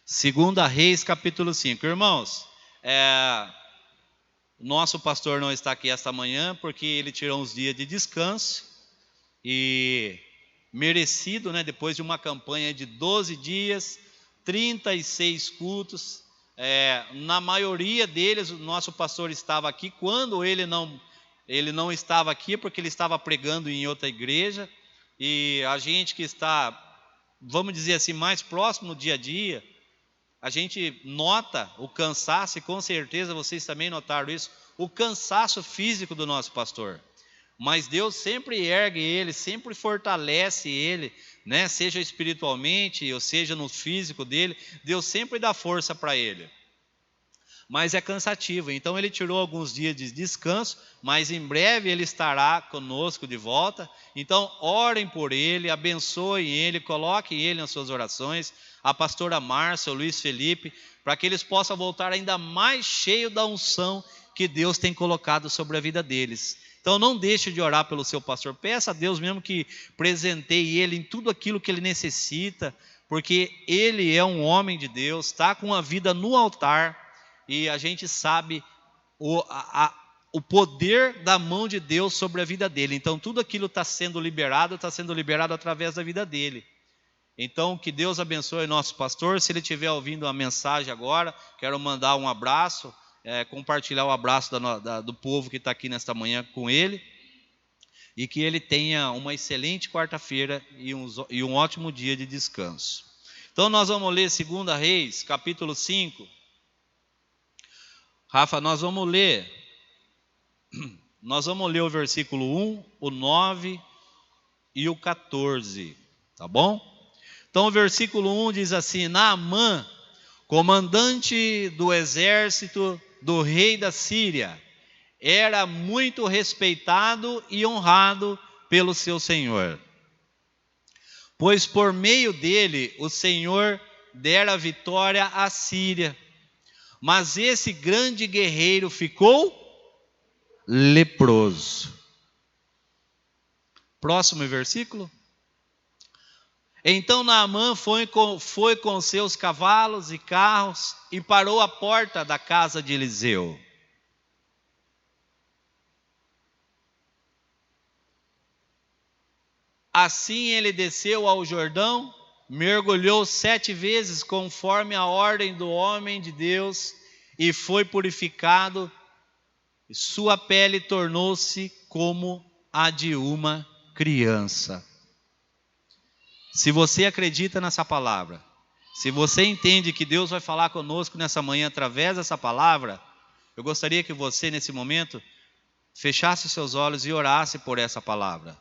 Segunda Reis, capítulo 5. Irmãos, nosso pastor não está aqui esta manhã porque ele tirou uns dias de descanso e merecido, né? Depois de uma campanha de 12 dias, 36 cultos. Na maioria deles, o nosso pastor estava aqui. Quando ele não estava aqui, porque ele estava pregando em outra igreja. E a gente que está, vamos dizer assim, mais próximo no dia a dia, a gente nota o cansaço, e com certeza vocês também notaram isso, o cansaço físico do nosso pastor. Mas Deus sempre ergue ele, sempre fortalece ele, né? Seja espiritualmente ou seja no físico dele, Deus sempre dá força para ele. Mas é cansativo, então ele tirou alguns dias de descanso, mas em breve ele estará conosco de volta. Então orem por ele, abençoem ele, coloquem ele nas suas orações, a pastora Márcia, o Luiz Felipe, para que eles possam voltar ainda mais cheios da unção que Deus tem colocado sobre a vida deles. Então não deixe de orar pelo seu pastor, peça a Deus mesmo que presenteie ele em tudo aquilo que ele necessita, porque ele é um homem de Deus, está com a vida no altar, e a gente sabe o poder da mão de Deus sobre a vida dele. Então tudo aquilo está sendo liberado através da vida dele. Então que Deus abençoe nosso pastor. Se ele estiver ouvindo a mensagem agora, quero mandar um abraço, compartilhar o abraço do povo que está aqui nesta manhã com ele, e que ele tenha uma excelente quarta-feira e um ótimo dia de descanso. Então nós vamos ler 2 Reis, capítulo 5. Rafa, nós vamos ler o versículo 1, o 9 e o 14, tá bom? Então o versículo 1 diz assim: Naamã, comandante do exército do rei da Síria, era muito respeitado e honrado pelo seu senhor, pois por meio dele o Senhor dera vitória à Síria. Mas esse grande guerreiro ficou leproso. Próximo versículo. Então Naamã foi com seus cavalos e carros e parou à porta da casa de Eliseu. Assim ele desceu ao Jordão, mergulhou 7 vezes conforme a ordem do homem de Deus e foi purificado. Sua pele tornou-se como a de uma criança. Se você acredita nessa palavra, se você entende que Deus vai falar conosco nessa manhã através dessa palavra, eu gostaria que você nesse momento fechasse os seus olhos e orasse por essa palavra.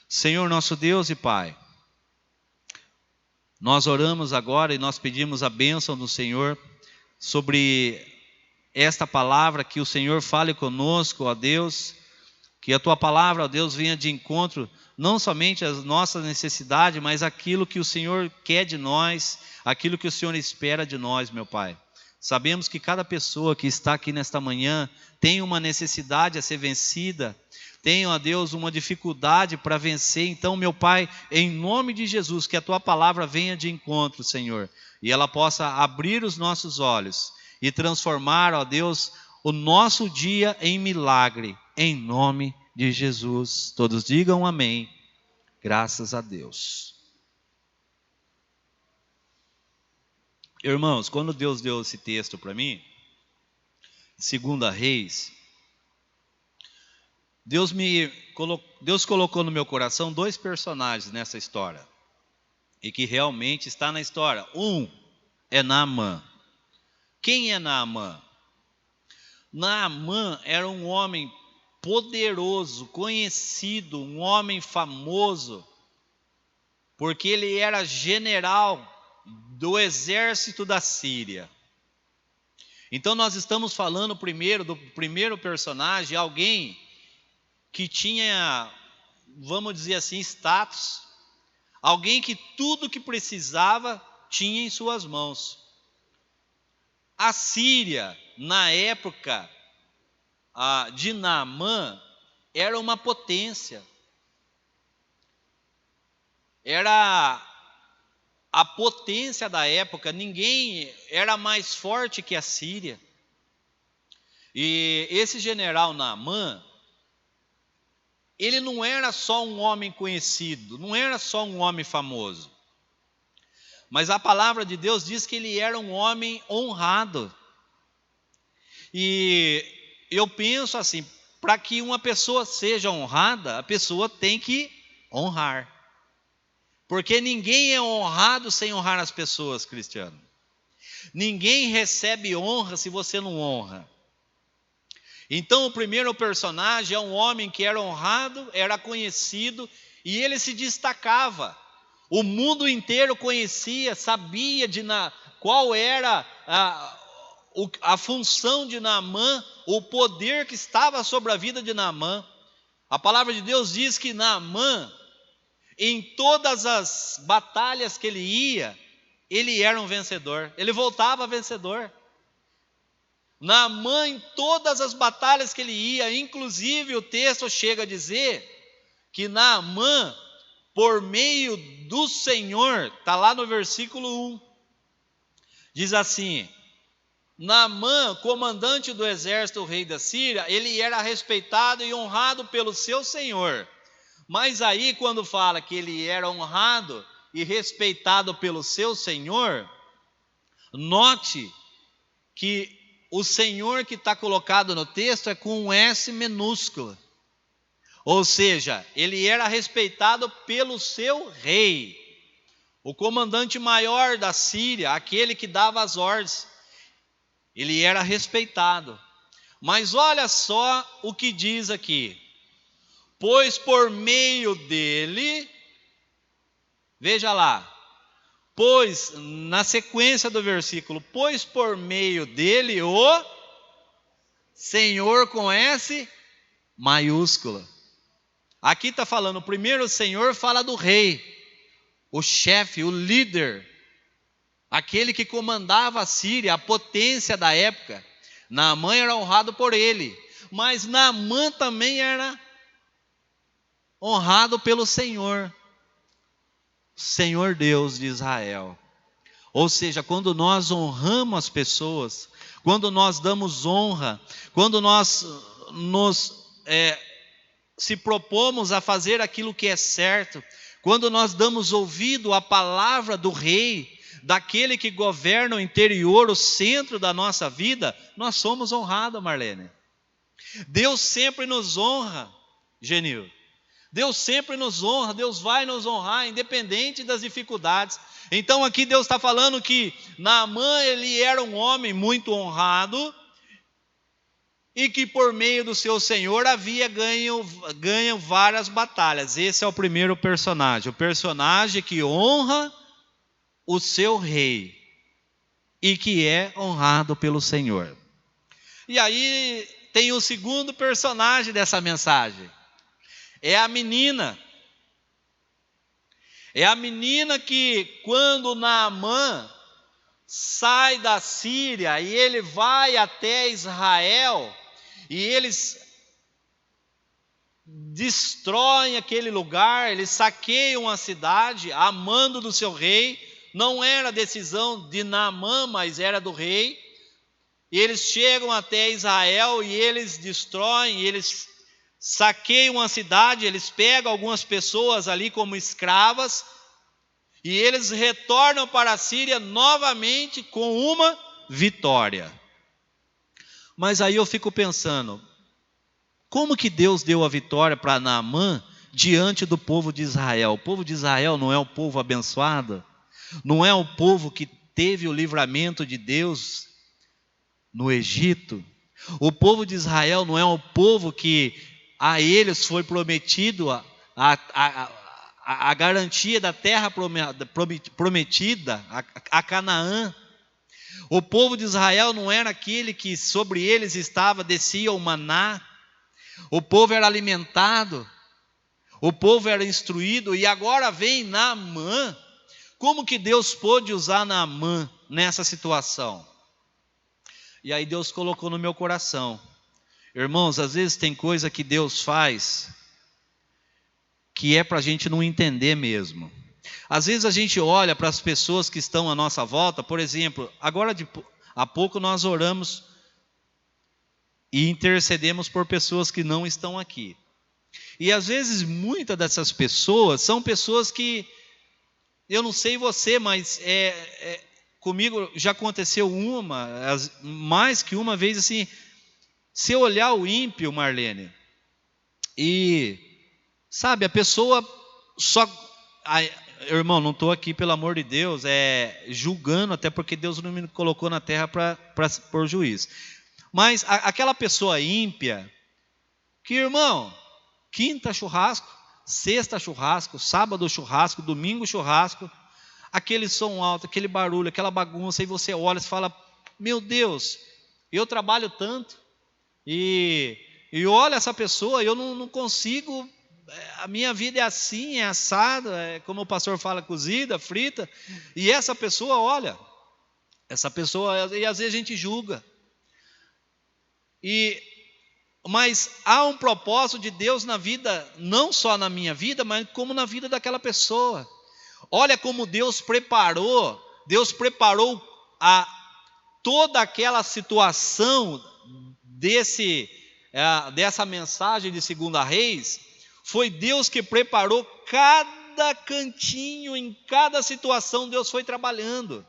Senhor nosso Deus e Pai, nós oramos agora e nós pedimos a bênção do Senhor sobre esta palavra, que o Senhor fale conosco, ó Deus, que a Tua palavra, ó Deus, venha de encontro não somente às nossas necessidades, mas aquilo que o Senhor quer de nós, aquilo que o Senhor espera de nós, meu Pai. Sabemos que cada pessoa que está aqui nesta manhã tem uma necessidade a ser vencida, tem, ó Deus, uma dificuldade para vencer. Então, meu Pai, em nome de Jesus, que a Tua palavra venha de encontro, Senhor, e ela possa abrir os nossos olhos e transformar, ó Deus, o nosso dia em milagre, em nome de Jesus. Todos digam amém. Graças a Deus. Irmãos, quando Deus deu esse texto para mim, 2 Reis, Deus colocou no meu coração 2 personagens nessa história, e que realmente está na história. Um é Naamã. Quem é Naamã? Naamã era um homem poderoso, conhecido, um homem famoso, porque ele era general do exército da Síria. Então nós estamos falando primeiro do primeiro personagem, alguém que tinha, vamos dizer assim, status, alguém que tudo que precisava tinha em suas mãos. A Síria, na época de Naamã, era uma potência. Era a potência da época, ninguém era mais forte que a Síria. E esse general Naamã, ele não era só um homem conhecido, não era só um homem famoso. Mas a palavra de Deus diz que ele era um homem honrado. E eu penso assim, para que uma pessoa seja honrada, a pessoa tem que honrar. Porque ninguém é honrado sem honrar as pessoas, Cristiano. Ninguém recebe honra se você não honra. Então o primeiro personagem é um homem que era honrado, era conhecido e ele se destacava. O mundo inteiro conhecia, sabia qual era a função de Naamã, o poder que estava sobre a vida de Naamã. A palavra de Deus diz que Naamã, em todas as batalhas que ele ia, ele era um vencedor, ele voltava vencedor. Naamã, em todas as batalhas que ele ia, inclusive o texto chega a dizer que Naamã, por meio do Senhor, está lá no versículo 1, diz assim: Naamã, comandante do exército do rei da Síria, ele era respeitado e honrado pelo seu senhor. Mas aí quando fala que ele era honrado e respeitado pelo seu senhor, note que o Senhor que está colocado no texto é com um S minúsculo. Ou seja, ele era respeitado pelo seu rei, o comandante maior da Síria, aquele que dava as ordens. Ele era respeitado. Mas olha só o que diz aqui. Pois por meio dele, veja lá, pois, na sequência do versículo, pois por meio dele o Senhor com S maiúscula. Aqui está falando, primeiro o Senhor fala do rei, o chefe, o líder, aquele que comandava a Síria, a potência da época. Naamã era honrado por ele, mas Naamã também era honrado pelo Senhor. Senhor Deus de Israel. Ou seja, quando nós honramos as pessoas, quando nós damos honra, quando nós se propomos a fazer aquilo que é certo, quando nós damos ouvido à palavra do rei, daquele que governa o interior, o centro da nossa vida, nós somos honrados, Marlene. Deus sempre nos honra, Genil. Deus sempre nos honra, Deus vai nos honrar, independente das dificuldades. Então aqui Deus está falando que Naamã, ele era um homem muito honrado, e que por meio do seu Senhor havia ganho várias batalhas. Esse é o primeiro personagem, o personagem que honra o seu rei, e que é honrado pelo Senhor. E aí tem o segundo personagem dessa mensagem. É a menina. É a menina que, quando Naamã sai da Síria e ele vai até Israel, e eles destroem aquele lugar, eles saqueiam a cidade, a mando do seu rei. Não era decisão de Naamã, mas era do rei. E eles chegam até Israel e eles destroem, eles saqueiam a cidade, eles pegam algumas pessoas ali como escravas, e eles retornam para a Síria novamente com uma vitória. Mas aí eu fico pensando, como que Deus deu a vitória para Naamã diante do povo de Israel? O povo de Israel não é um povo abençoado? Não é um povo que teve o livramento de Deus no Egito? O povo de Israel não é um povo que a eles foi prometido a garantia da terra prometida, a Canaã? O povo de Israel não era aquele que sobre eles descia o maná. O povo era alimentado, o povo era instruído, e agora vem Naamã. Como que Deus pôde usar Naamã nessa situação? E aí Deus colocou no meu coração, irmãos, às vezes tem coisa que Deus faz que é para a gente não entender mesmo. Às vezes a gente olha para as pessoas que estão à nossa volta, por exemplo, agora há pouco nós oramos e intercedemos por pessoas que não estão aqui. E às vezes muitas dessas pessoas são pessoas que, eu não sei você, mas comigo já aconteceu mais que uma vez assim, se eu olhar o ímpio, Marlene, e sabe, a pessoa só... irmão, não estou aqui, pelo amor de Deus, julgando, até porque Deus não me colocou na terra para pôr juiz. Mas aquela pessoa ímpia, que, irmão, quinta churrasco, sexta churrasco, sábado churrasco, domingo churrasco, aquele som alto, aquele barulho, aquela bagunça, e você olha e fala, meu Deus, eu trabalho tanto, e olha essa pessoa, eu não consigo, a minha vida é assim, é assada, como o pastor fala, cozida, frita, e essa pessoa, olha, e às vezes a gente julga, mas há um propósito de Deus na vida, não só na minha vida, mas como na vida daquela pessoa. Olha como Deus preparou toda aquela situação dessa mensagem de 2 Reis. Foi Deus que preparou cada cantinho, em cada situação Deus foi trabalhando.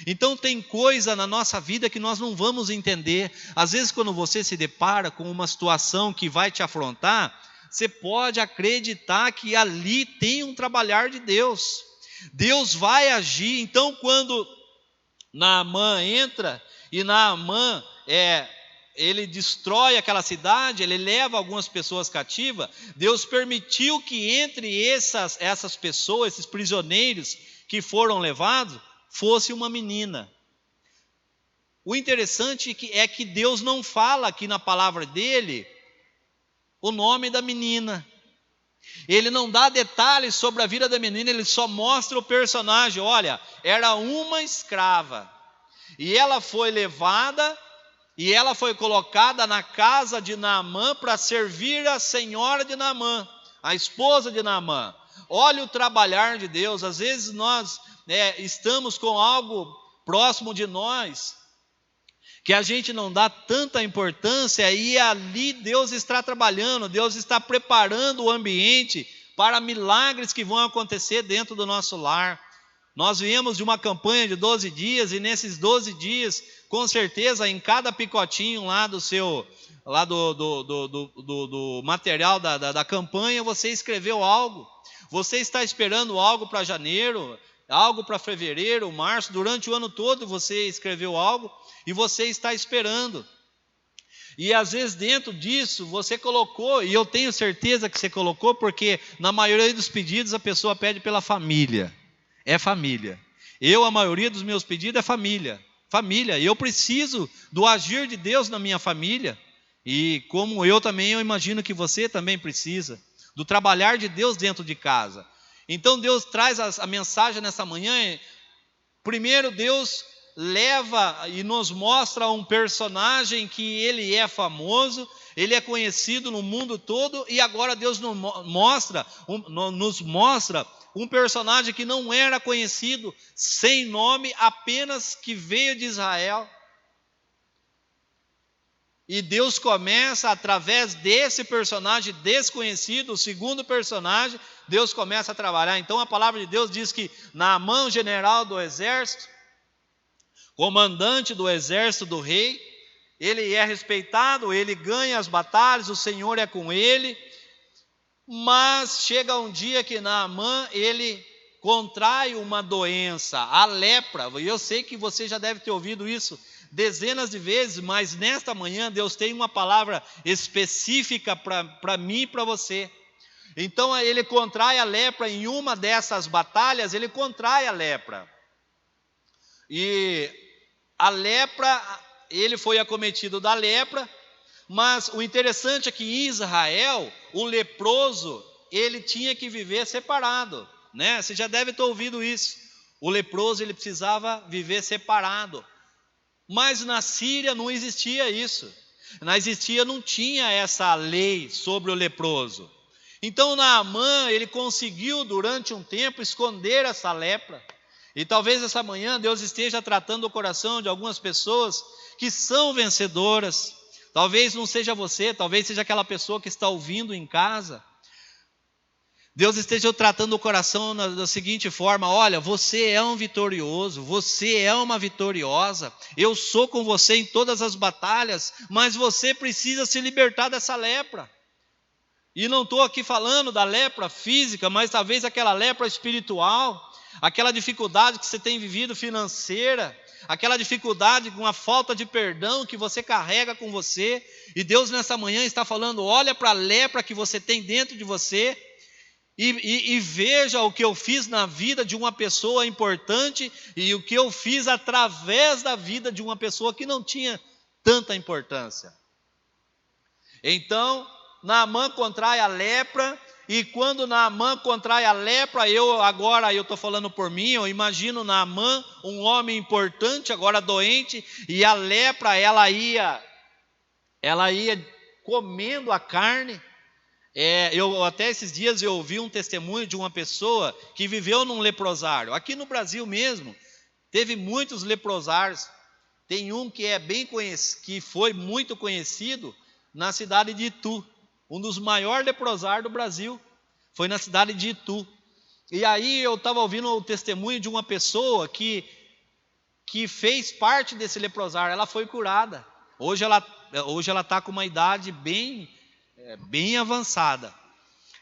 Então tem coisa na nossa vida que nós não vamos entender. Às vezes quando você se depara com uma situação que vai te afrontar, você pode acreditar que ali tem um trabalhar de Deus. Deus vai agir. Então quando Naamã entra, e Naamã ele destrói aquela cidade, ele leva algumas pessoas cativas, Deus permitiu que entre essas pessoas, esses prisioneiros que foram levados, fosse uma menina. O interessante é que Deus não fala aqui na palavra dele o nome da menina. Ele não dá detalhes sobre a vida da menina, ele só mostra o personagem. Olha, era uma escrava, e ela foi levada, e ela foi colocada na casa de Naamã para servir a senhora de Naamã, a esposa de Naamã. Olha o trabalhar de Deus. Às vezes nós estamos com algo próximo de nós, que a gente não dá tanta importância, e ali Deus está trabalhando, Deus está preparando o ambiente para milagres que vão acontecer dentro do nosso lar. Nós viemos de uma campanha de 12 dias, e nesses 12 dias, com certeza, em cada picotinho lá do material da campanha, você escreveu algo. Você está esperando algo para janeiro, algo para fevereiro, março, durante o ano todo você escreveu algo e você está esperando. E às vezes dentro disso você colocou, e eu tenho certeza que você colocou, porque na maioria dos pedidos a pessoa pede pela família. É família. A maioria dos meus pedidos é família. Família, eu preciso do agir de Deus na minha família. E como eu imagino que você também precisa do trabalhar de Deus dentro de casa. Então Deus traz a mensagem nessa manhã. Primeiro Deus leva e nos mostra um personagem que ele é famoso, ele é conhecido no mundo todo, e agora Deus nos mostra um personagem que não era conhecido, sem nome, apenas que veio de Israel. E Deus começa, através desse personagem desconhecido, o segundo personagem, Deus começa a trabalhar. Então a palavra de Deus diz que Naamã, general do exército, comandante do exército do rei, ele é respeitado, ele ganha as batalhas, o Senhor é com ele, mas chega um dia que Naamã, ele contrai uma doença, a lepra, e eu sei que você já deve ter ouvido isso dezenas de vezes, mas nesta manhã Deus tem uma palavra específica para mim e para você. Então ele contrai a lepra, em uma dessas batalhas ele contrai a lepra, e a lepra, ele foi acometido da lepra. Mas o interessante é que em Israel, o leproso, ele tinha que viver separado, né? Você já deve ter ouvido isso. O leproso, ele precisava viver separado. Mas na Síria não existia isso. Não tinha essa lei sobre o leproso. Então Naamã, ele conseguiu durante um tempo esconder essa lepra. E talvez essa manhã Deus esteja tratando o coração de algumas pessoas que são vencedoras. Talvez não seja você, talvez seja aquela pessoa que está ouvindo em casa. Deus esteja tratando o coração da seguinte forma: olha, você é um vitorioso, você é uma vitoriosa, eu sou com você em todas as batalhas, mas você precisa se libertar dessa lepra. E não estou aqui falando da lepra física, mas talvez aquela lepra espiritual, aquela dificuldade que você tem vivido financeira, aquela dificuldade com a falta de perdão que você carrega com você. E Deus nessa manhã está falando: olha para a lepra que você tem dentro de você e veja o que eu fiz na vida de uma pessoa importante e o que eu fiz através da vida de uma pessoa que não tinha tanta importância. Então Naamã contrai a lepra, e quando Naamã contrai a lepra, eu estou falando por mim, eu imagino Naamã, um homem importante, agora doente, e a lepra, ela ia comendo a carne. Eu até esses dias eu ouvi um testemunho de uma pessoa que viveu num leprosário. Aqui no Brasil mesmo, teve muitos leprosários. Tem um que é que foi muito conhecido na cidade de Itu. Um dos maiores leprosários do Brasil foi na cidade de Itu. E aí eu estava ouvindo o testemunho de uma pessoa que fez parte desse leprosário. Ela foi curada. Hoje ela está com uma idade bem avançada.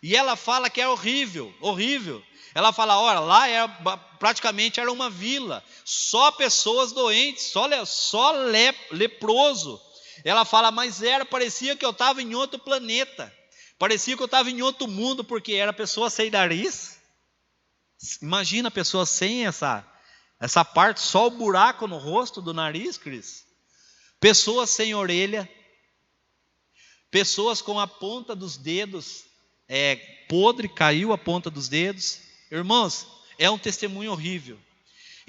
E ela fala que é horrível, horrível. Ela fala: olha, lá praticamente era uma vila, só pessoas doentes, só leproso. Ela fala: mas parecia que eu estava em outro planeta, parecia que eu estava em outro mundo, porque era pessoa sem nariz. Imagina a pessoa sem essa parte, só o buraco no rosto do nariz, Cris. Pessoas sem orelha, pessoas com a ponta dos dedos podre, caiu a ponta dos dedos. Irmãos, é um testemunho horrível.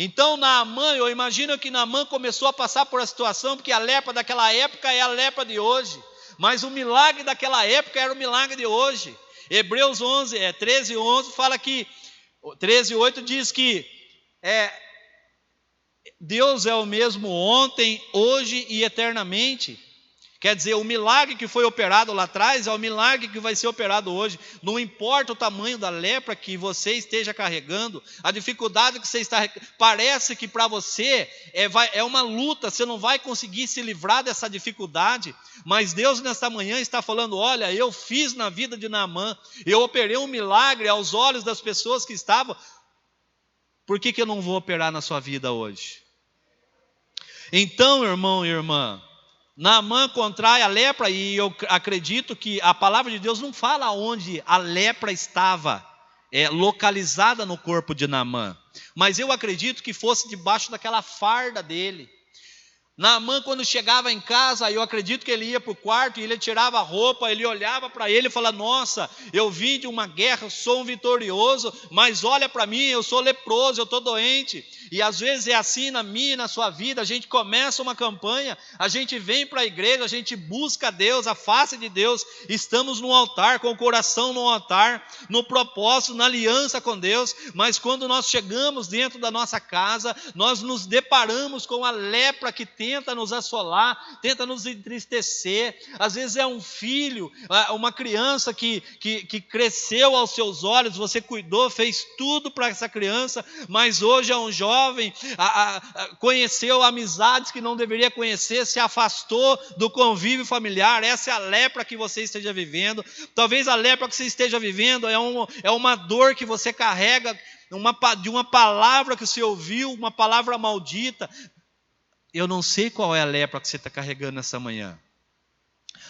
Então Naamã, eu imagino que Naamã começou a passar por a situação, porque a lepra daquela época é a lepra de hoje, mas o milagre daquela época era o milagre de hoje. Hebreus 13:11 fala que, 13:8 diz que Deus é o mesmo ontem, hoje e eternamente. Quer dizer, o milagre que foi operado lá atrás é o milagre que vai ser operado hoje. Não importa o tamanho da lepra que você esteja carregando, a dificuldade que você está... Parece que para você é uma luta, você não vai conseguir se livrar dessa dificuldade. Mas Deus nesta manhã está falando: olha, eu fiz na vida de Naamã, eu operei um milagre aos olhos das pessoas que estavam. Por que eu não vou operar na sua vida hoje? Então, irmão e irmã, Naamã contrai a lepra, e eu acredito que a palavra de Deus não fala onde a lepra estava localizada no corpo de Naamã, mas eu acredito que fosse debaixo daquela farda dele. Naamã, quando chegava em casa, eu acredito que ele ia para o quarto e ele tirava a roupa, ele olhava para ele e falava: nossa, eu vim de uma guerra, sou um vitorioso, mas olha para mim, eu sou leproso, eu estou doente. E às vezes é assim na minha e na sua vida. A gente começa uma campanha, a gente vem para a igreja, a gente busca Deus, a face de Deus, estamos no altar, com o coração no altar, no propósito, na aliança com Deus, mas quando nós chegamos dentro da nossa casa, nós nos deparamos com a lepra que tenta nos assolar, tenta nos entristecer. Às vezes é um filho, uma criança que cresceu aos seus olhos, você cuidou, fez tudo para essa criança, mas hoje é um jovem, conheceu amizades que não deveria conhecer, se afastou do convívio familiar. Essa é a lepra que você esteja vivendo. Talvez a lepra que você esteja vivendo é uma dor que você carrega, de uma palavra que você ouviu, uma palavra maldita. Eu não sei qual é a lepra que você está carregando nessa manhã,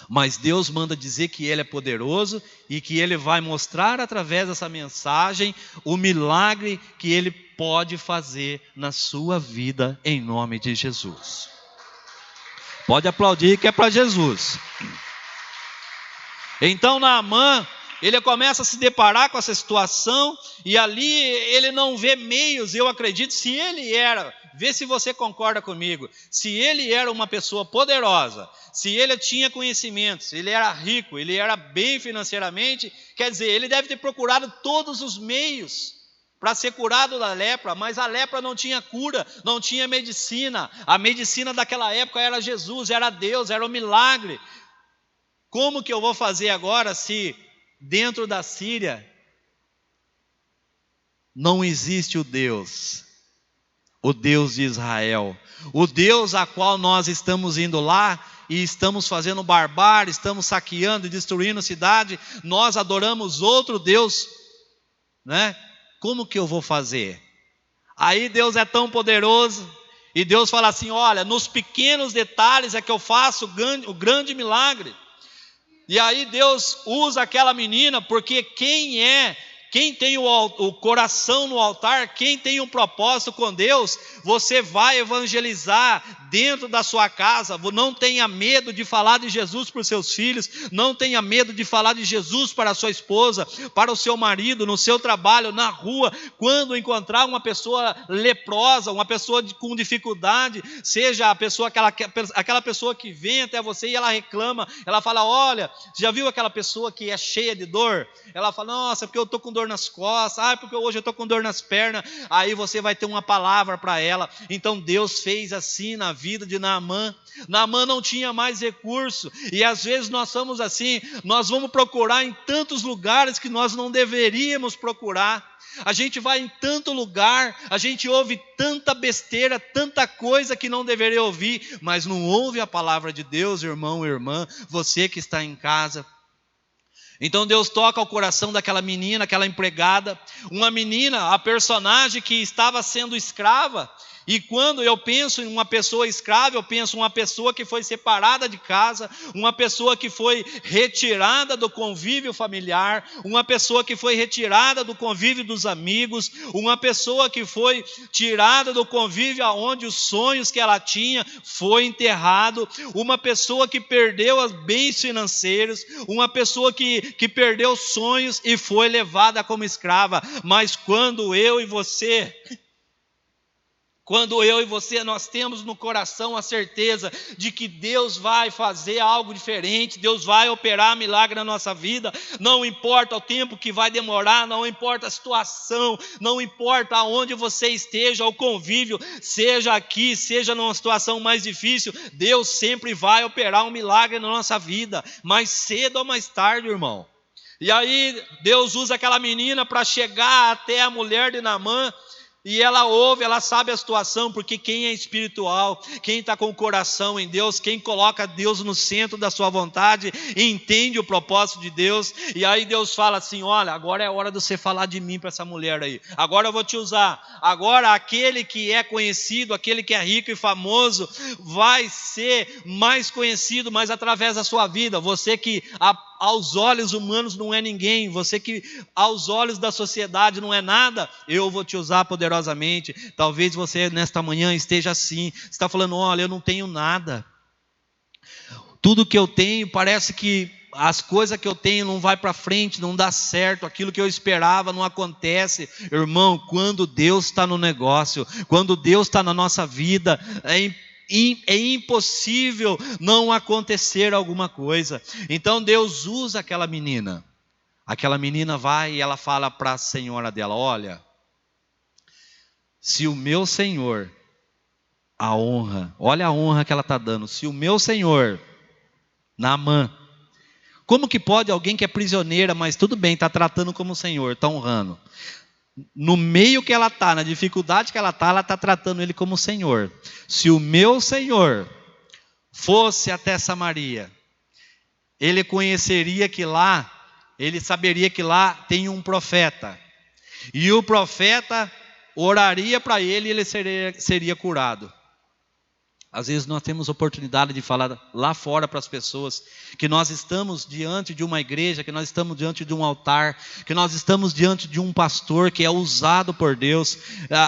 mas Deus manda dizer que Ele é poderoso e que Ele vai mostrar através dessa mensagem o milagre que Ele pode fazer na sua vida, em nome de Jesus. Pode aplaudir que é para Jesus. Então Naamã, ele começa a se deparar com essa situação, e ali ele não vê meios, eu acredito, se ele era, vê se você concorda comigo, se ele era uma pessoa poderosa, se ele tinha conhecimento, se ele era rico, ele era bem financeiramente, quer dizer, ele deve ter procurado todos os meios para ser curado da lepra, mas a lepra não tinha cura, não tinha medicina. A medicina daquela época era Jesus, era Deus, era o milagre. Como que eu vou fazer agora se dentro da Síria não existe o Deus de Israel, o Deus a qual nós estamos indo lá e estamos fazendo barbárie, estamos saqueando e destruindo a cidade, nós adoramos outro Deus, né? Como que eu vou fazer? Aí Deus é tão poderoso, e Deus fala assim, olha, nos pequenos detalhes é que eu faço o grande milagre. E aí Deus usa aquela menina, porque quem tem o coração no altar, quem tem um propósito com Deus, você vai evangelizar dentro da sua casa. Não tenha medo de falar de Jesus para os seus filhos, não tenha medo de falar de Jesus para a sua esposa, para o seu marido, no seu trabalho, na rua. Quando encontrar uma pessoa leprosa, uma pessoa com dificuldade, seja a pessoa, aquela pessoa que vem até você e ela reclama, ela fala, olha, já viu aquela pessoa que é cheia de dor? Ela fala, nossa, porque eu estou com dor nas costas, porque hoje eu estou com dor nas pernas. Aí você vai ter uma palavra para ela. Então Deus fez assim na vida de Naamã. Naamã não tinha mais recurso, e às vezes nós somos assim, nós vamos procurar em tantos lugares que nós não deveríamos procurar. A gente vai em tanto lugar, a gente ouve tanta besteira, tanta coisa que não deveria ouvir, mas não ouve a palavra de Deus, irmão, irmã, você que está em casa. Então Deus toca o coração daquela menina, aquela empregada, uma menina, a personagem que estava sendo escrava. E quando eu penso em uma pessoa escrava, eu penso em uma pessoa que foi separada de casa, uma pessoa que foi retirada do convívio familiar, uma pessoa que foi retirada do convívio dos amigos, uma pessoa que foi tirada do convívio onde os sonhos que ela tinha foi enterrado, uma pessoa que perdeu os bens financeiros, uma pessoa que perdeu sonhos e foi levada como escrava. Mas quando eu e você nós temos no coração a certeza de que Deus vai fazer algo diferente, Deus vai operar milagre na nossa vida, não importa o tempo que vai demorar, não importa a situação, não importa aonde você esteja, o convívio, seja aqui, seja numa situação mais difícil, Deus sempre vai operar um milagre na nossa vida, mais cedo ou mais tarde, irmão. E aí Deus usa aquela menina para chegar até a mulher de Naamã, e ela ouve, ela sabe a situação, porque quem é espiritual, quem está com o coração em Deus, quem coloca Deus no centro da sua vontade, entende o propósito de Deus. E aí Deus fala assim, olha, agora é hora de você falar de mim para essa mulher aí, agora eu vou te usar, agora aquele que é conhecido, aquele que é rico e famoso, vai ser mais conhecido, mas através da sua vida, você que aos olhos humanos não é ninguém, você que aos olhos da sociedade não é nada, eu vou te usar poderosamente. Talvez você nesta manhã esteja assim, está falando, olha, eu não tenho nada, tudo que eu tenho, parece que as coisas que eu tenho não vai para frente, não dá certo, aquilo que eu esperava não acontece. Irmão, quando Deus está no negócio, quando Deus está na nossa vida, é impossível não acontecer alguma coisa. Então Deus usa aquela menina vai e ela fala para a senhora dela, olha, se o meu senhor, a honra, olha a honra que ela está dando, se o meu senhor, Naamã, como que pode alguém que é prisioneira, mas tudo bem, está tratando como senhor, está honrando, no meio que ela está, na dificuldade que ela está tratando ele como Senhor. Se o meu Senhor fosse até Samaria, ele conheceria que lá, ele saberia que lá tem um profeta, e o profeta oraria para ele e ele seria curado. Às vezes nós temos oportunidade de falar lá fora para as pessoas que nós estamos diante de uma igreja, que nós estamos diante de um altar, que nós estamos diante de um pastor que é usado por Deus.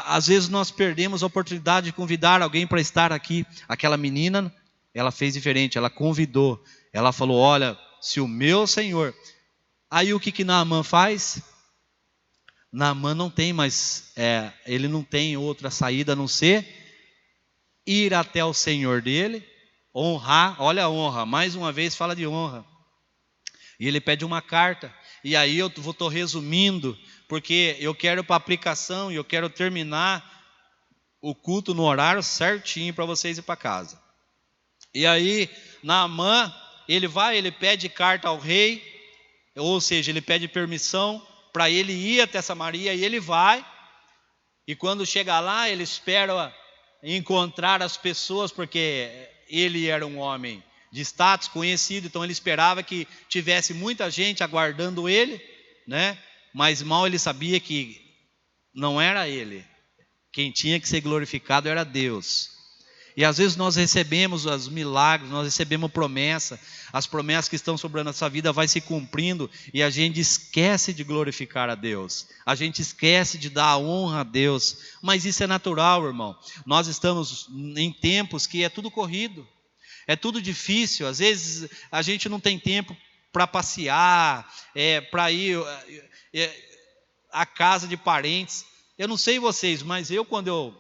Às vezes nós perdemos a oportunidade de convidar alguém para estar aqui. Aquela menina, ela fez diferente, ela convidou, ela falou, olha, se o meu Senhor, Aí o que Naamã faz? Naamã não tem mais, ele não tem outra saída a não ser ir até o senhor dele, honrar, olha a honra, mais uma vez fala de honra. E ele pede uma carta, e aí eu estou resumindo, porque eu quero para aplicação e eu quero terminar o culto no horário certinho para vocês ir para casa. E aí Naamã, ele pede carta ao rei, ou seja, ele pede permissão para ele ir até Samaria, e ele vai, e quando chega lá, ele espera encontrar as pessoas, porque ele era um homem de status conhecido, então ele esperava que tivesse muita gente aguardando ele, né? Mas mal ele sabia que não era ele, quem tinha que ser glorificado era Deus. E às vezes nós recebemos os milagres, nós recebemos promessa, as promessas que estão sobre a nossa vida vai se cumprindo e a gente esquece de glorificar a Deus, a gente esquece de dar a honra a Deus, mas isso é natural, irmão. Nós estamos em tempos que é tudo corrido, é tudo difícil, às vezes a gente não tem tempo para passear, para ir à casa de parentes. Eu não sei vocês, mas quando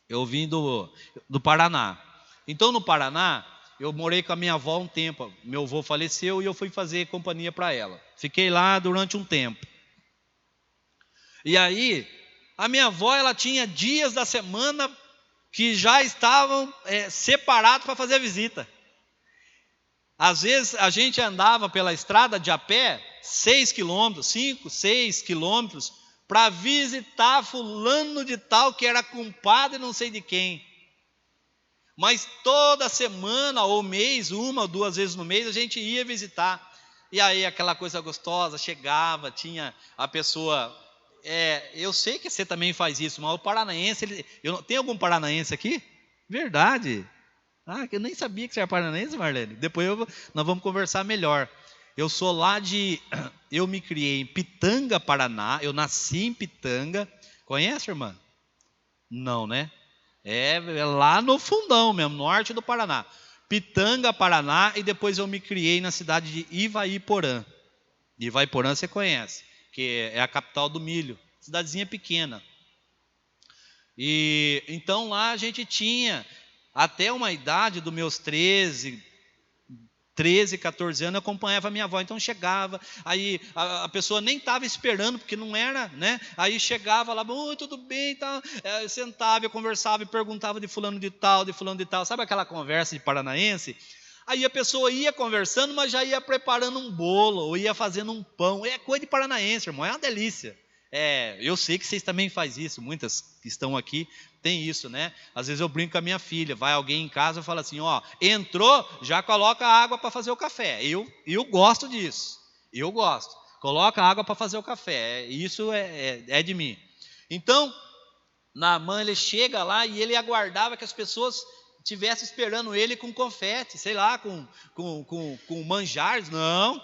eu vim do Paraná. Então no Paraná, eu morei com a minha avó um tempo. Meu avô faleceu e eu fui fazer companhia para ela. Fiquei lá durante um tempo. E aí, a minha avó, ela tinha dias da semana que já estavam separados para fazer a visita. Às vezes a gente andava pela estrada de a pé 6 quilômetros, 5, 6 quilômetros, para visitar fulano de tal que era compadre não sei de quem. Mas toda semana ou mês, 1 ou 2 vezes no mês, a gente ia visitar. E aí aquela coisa gostosa, chegava, tinha a pessoa... eu sei que você também faz isso, mas o paranaense... tem algum paranaense aqui? Verdade. Que eu nem sabia que você era paranaense, Marlene. Depois nós vamos conversar melhor. Eu sou lá eu me criei em Pitanga, Paraná. Eu nasci em Pitanga. Conhece, irmã? Não, né? É lá no fundão mesmo, norte do Paraná. Pitanga, Paraná, e depois eu me criei na cidade de Ivaiporã. Ivaiporã você conhece, que é a capital do milho. Cidadezinha pequena. E então lá a gente tinha, até uma idade dos meus 13, 14 anos, eu acompanhava a minha avó. Então chegava, aí a pessoa nem estava esperando, porque não era, né? Aí chegava lá, tudo bem, tal. Eu sentava, eu conversava e perguntava de fulano de tal, sabe aquela conversa de paranaense? Aí a pessoa ia conversando, mas já ia preparando um bolo, ou ia fazendo um pão. É coisa de paranaense, irmão, é uma delícia. Eu sei que vocês também fazem isso, muitas que estão aqui tem isso, né? Às vezes eu brinco com a minha filha, vai alguém em casa e fala assim, entrou, já coloca água para fazer o café. Eu gosto disso, eu gosto. Coloca água para fazer o café, isso é de mim. Então, Naamã, ele chega lá e ele aguardava que as pessoas estivessem esperando ele com confete, sei lá, com manjares. Não,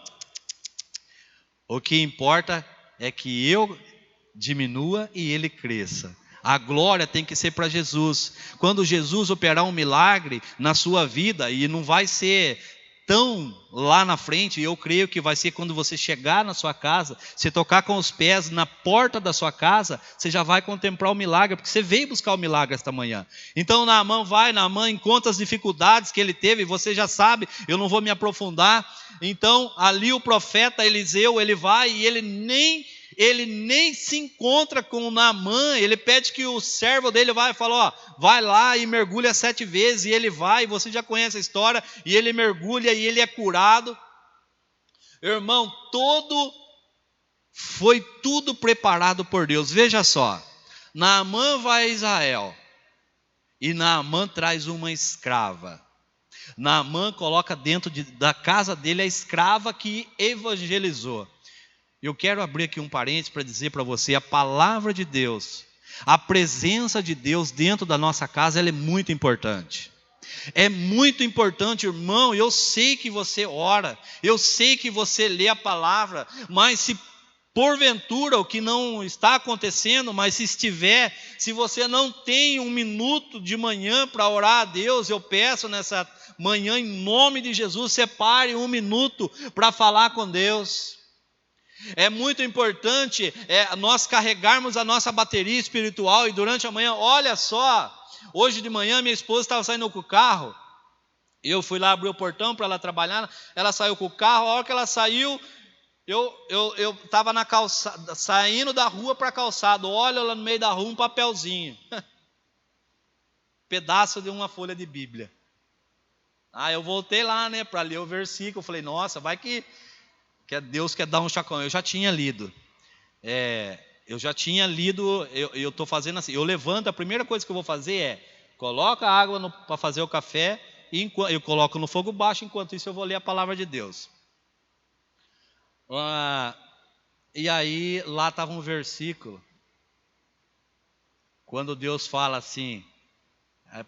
o que importa é que eu diminua e ele cresça. A glória tem que ser para Jesus. Quando Jesus operar um milagre na sua vida, e não vai ser tão lá na frente, eu creio que vai ser quando você chegar na sua casa, você tocar com os pés na porta da sua casa, você já vai contemplar o milagre, porque você veio buscar o milagre esta manhã. Então Naamã encontra as dificuldades que ele teve, você já sabe, eu não vou me aprofundar. Então ali o profeta Eliseu, ele vai e ele nem se encontra com o Naamã. Ele pede que o servo dele vai e fala, vai lá e mergulha 7 vezes, e ele vai, você já conhece a história, e ele mergulha e ele é curado. Irmão, foi tudo preparado por Deus. Veja só, Naamã vai a Israel, e Naamã traz uma escrava. Naamã coloca dentro da casa dele a escrava que evangelizou. Eu quero abrir aqui um parênteses para dizer para você, a palavra de Deus, a presença de Deus dentro da nossa casa, ela é muito importante. É muito importante, irmão. Eu sei que você ora, eu sei que você lê a palavra, mas se porventura o que não está acontecendo, mas se você não tem 1 minuto de manhã para orar a Deus, eu peço nessa manhã, em nome de Jesus, separe 1 minuto para falar com Deus. É muito importante nós carregarmos a nossa bateria espiritual e durante a manhã, olha só, hoje de manhã minha esposa estava saindo com o carro, eu fui lá abrir o portão para ela trabalhar, ela saiu com o carro, a hora que ela saiu, eu estava na calçada, saindo da rua para a calçada, olha lá no meio da rua um papelzinho, pedaço de uma folha de Bíblia. Eu voltei lá, né, para ler o versículo, falei, nossa, vai que Deus quer dar um chacoalhão. Eu já tinha lido, eu estou fazendo assim, eu levanto, a primeira coisa que eu vou fazer coloca a água para fazer o café, e eu coloco no fogo baixo, enquanto isso eu vou ler a palavra de Deus. E aí, lá estava um versículo, quando Deus fala assim,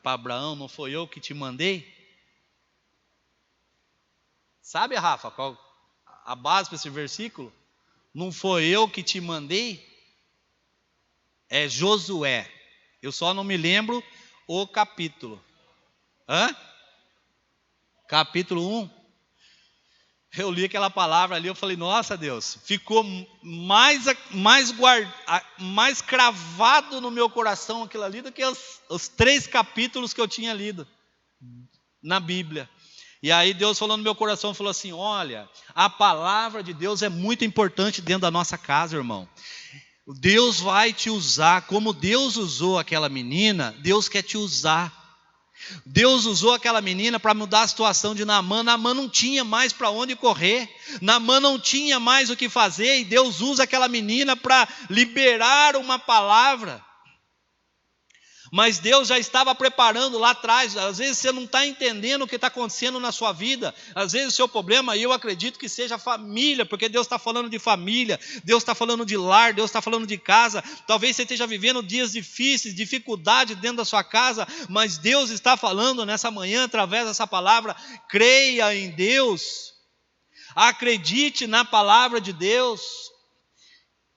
para Abraão, não foi eu que te mandei? Sabe, Rafa, qual a base para esse versículo? Não foi eu que te mandei? É Josué. Eu só não me lembro o capítulo. Capítulo 1. Eu li aquela palavra ali, eu falei, nossa Deus, ficou mais cravado no meu coração aquilo ali do que os 3 capítulos que eu tinha lido na Bíblia. E aí Deus falou no meu coração, falou assim, olha, a palavra de Deus é muito importante dentro da nossa casa, irmão. Deus vai te usar, como Deus usou aquela menina, Deus quer te usar. Deus usou aquela menina para mudar a situação de Naamã. Naamã não tinha mais para onde correr, Naamã não tinha mais o que fazer, e Deus usa aquela menina para liberar uma palavra. Mas Deus já estava preparando lá atrás. Às vezes você não está entendendo o que está acontecendo na sua vida. Às vezes o seu problema, eu acredito que seja família, porque Deus está falando de família, Deus está falando de lar, Deus está falando de casa. Talvez você esteja vivendo dias difíceis, dificuldade dentro da sua casa, mas Deus está falando nessa manhã, através dessa palavra, creia em Deus, acredite na palavra de Deus.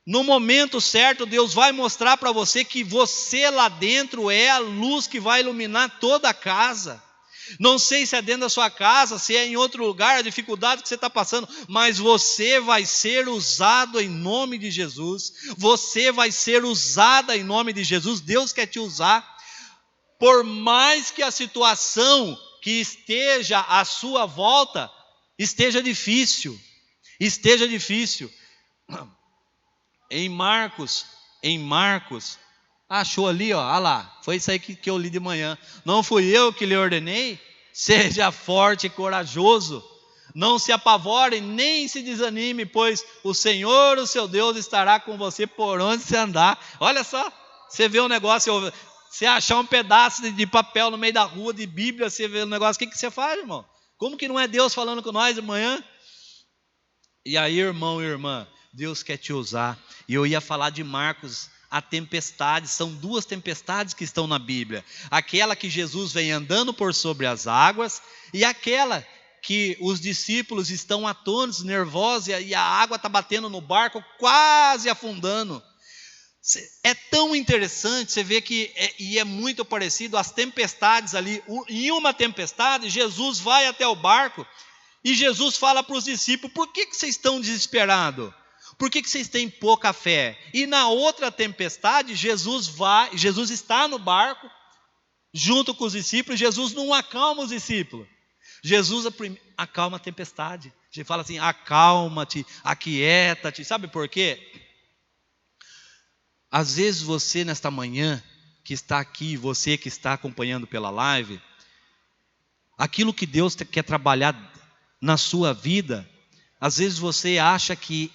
No momento certo, Deus vai mostrar para você que você lá dentro é a luz que vai iluminar toda a casa. Não sei se é dentro da sua casa, se é em outro lugar, a dificuldade que você está passando, mas você vai ser usado em nome de Jesus. Você vai ser usada em nome de Jesus. Deus quer te usar. Por mais que a situação que esteja à sua volta esteja difícil. Em Marcos, achou ali, olha lá, foi isso aí que eu li de manhã. Não fui eu que lhe ordenei? Seja forte e corajoso, não se apavore, nem se desanime, pois o Senhor, o seu Deus, estará com você por onde você andar. Olha só, você vê um negócio, você achar um pedaço de papel no meio da rua, de Bíblia, você vê um negócio, o que você faz, irmão? Como que não é Deus falando com nós de manhã? E aí, irmão e irmã, Deus quer te usar. E eu ia falar de Marcos, a tempestade. São 2 tempestades que estão na Bíblia. Aquela que Jesus vem andando por sobre as águas, e aquela que os discípulos estão atônitos, nervosos, e a água está batendo no barco, quase afundando. É tão interessante, você vê que é muito parecido as tempestades ali. Em uma tempestade, Jesus vai até o barco, e Jesus fala para os discípulos, por que vocês estão desesperados? Por que vocês têm pouca fé? E na outra tempestade, Jesus está no barco, junto com os discípulos. Jesus não acalma os discípulos. Jesus acalma a tempestade. Ele fala assim, acalma-te, aquieta-te. Sabe por quê? Às vezes você nesta manhã, que está aqui, você que está acompanhando pela live, aquilo que Deus quer trabalhar na sua vida, às vezes você acha que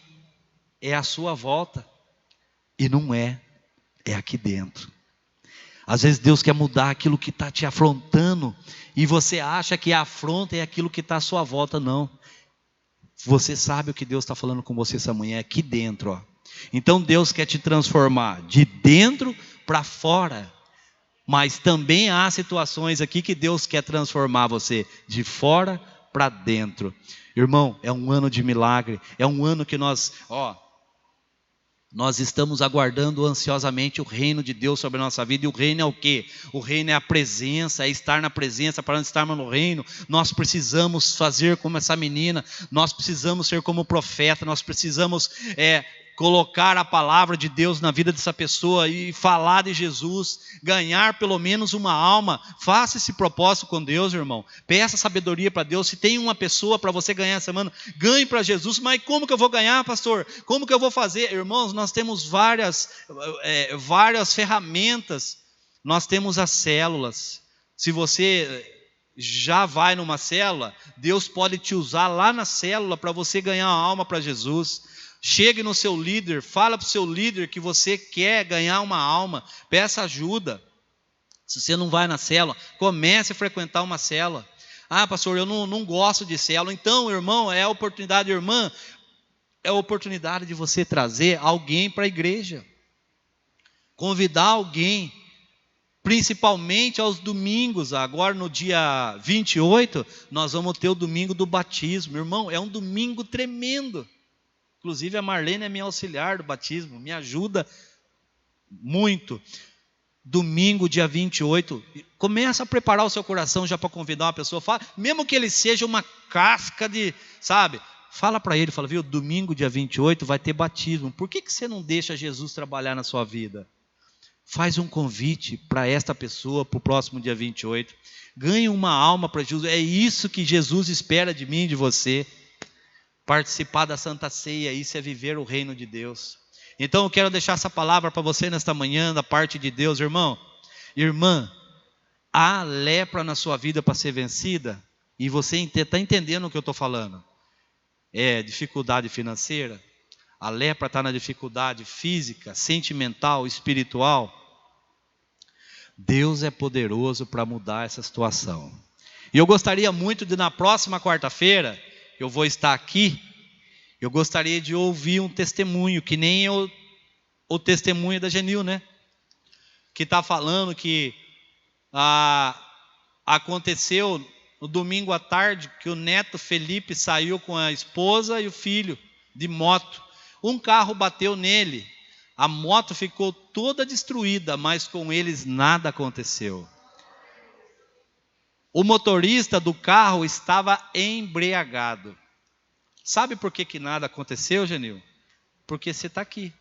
é à sua volta, e não é aqui dentro. Às vezes Deus quer mudar aquilo que está te afrontando, e você acha que a afronta é aquilo que está à sua volta. Não, você sabe o que Deus está falando com você essa manhã, é aqui dentro, ó. Então Deus quer te transformar de dentro para fora, mas também há situações aqui que Deus quer transformar você de fora para dentro. Irmão, é um ano de milagre, é um ano que nós, Nós estamos aguardando ansiosamente o reino de Deus sobre a nossa vida. E o reino é o quê? O reino é a presença, é estar na presença. Para estarmos no reino, nós precisamos fazer como essa menina, nós precisamos ser como o profeta, nós precisamos colocar a palavra de Deus na vida dessa pessoa e falar de Jesus, ganhar pelo menos uma alma. Faça esse propósito com Deus, irmão. Peça sabedoria para Deus. Se tem uma pessoa para você ganhar essa semana, ganhe para Jesus. Mas como que eu vou ganhar, pastor? Como que eu vou fazer? Irmãos, nós temos várias ferramentas. Nós temos as células. Se você já vai numa célula, Deus pode te usar lá na célula para você ganhar uma alma para Jesus. Chegue no seu líder, fala para o seu líder que você quer ganhar uma alma, peça ajuda. Se você não vai na célula, comece a frequentar uma célula. Ah, pastor, eu não gosto de célula. Então, irmão, é a oportunidade, irmã, é a oportunidade de você trazer alguém para a igreja. Convidar alguém, principalmente aos domingos. Agora no dia 28, nós vamos ter o domingo do batismo. Irmão, é um domingo tremendo. Inclusive a Marlene é minha auxiliar do batismo, me ajuda muito. Domingo, dia 28, começa a preparar o seu coração já para convidar uma pessoa. Fala, mesmo que ele seja uma casca de, sabe? Fala para ele, fala, viu, domingo, dia 28 vai ter batismo. Por que você não deixa Jesus trabalhar na sua vida? Faz um convite para esta pessoa para o próximo dia 28. Ganhe uma alma para Jesus. É isso que Jesus espera de mim e de você. Participar da Santa Ceia, isso é viver o reino de Deus. Então eu quero deixar essa palavra para você nesta manhã, da parte de Deus, irmão. Irmã, há lepra na sua vida para ser vencida? E você está entendendo o que eu estou falando? É dificuldade financeira? A lepra está na dificuldade física, sentimental, espiritual? Deus é poderoso para mudar essa situação. E eu gostaria muito de, na próxima quarta-feira, eu vou estar aqui, eu gostaria de ouvir um testemunho, que nem o testemunho da Genil, né? Que está falando que aconteceu no domingo à tarde, que o neto Felipe saiu com a esposa e o filho de moto. Um carro bateu nele, a moto ficou toda destruída, mas com eles nada aconteceu. O motorista do carro estava embriagado. Sabe por que nada aconteceu, Genil? Porque você está aqui.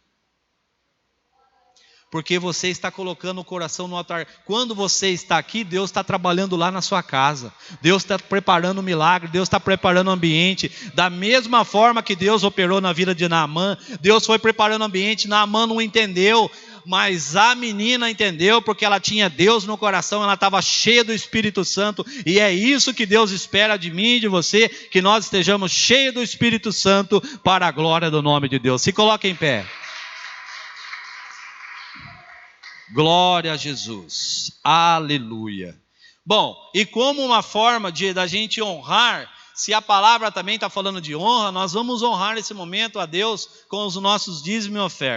Porque você está colocando o coração no altar. Quando você está aqui, Deus está trabalhando lá na sua casa. Deus está preparando um milagre. Deus está preparando o ambiente. Da mesma forma que Deus operou na vida de Naamã, Deus foi preparando o ambiente. Naamã não entendeu, mas a menina entendeu, porque ela tinha Deus no coração, ela estava cheia do Espírito Santo. E é isso que Deus espera de mim e de você, que nós estejamos cheios do Espírito Santo para a glória do nome de Deus. Se coloque em pé. Glória a Jesus, aleluia. Bom, e como uma forma da gente honrar, se a palavra também está falando de honra, nós vamos honrar nesse momento a Deus com os nossos dízimos e ofertas.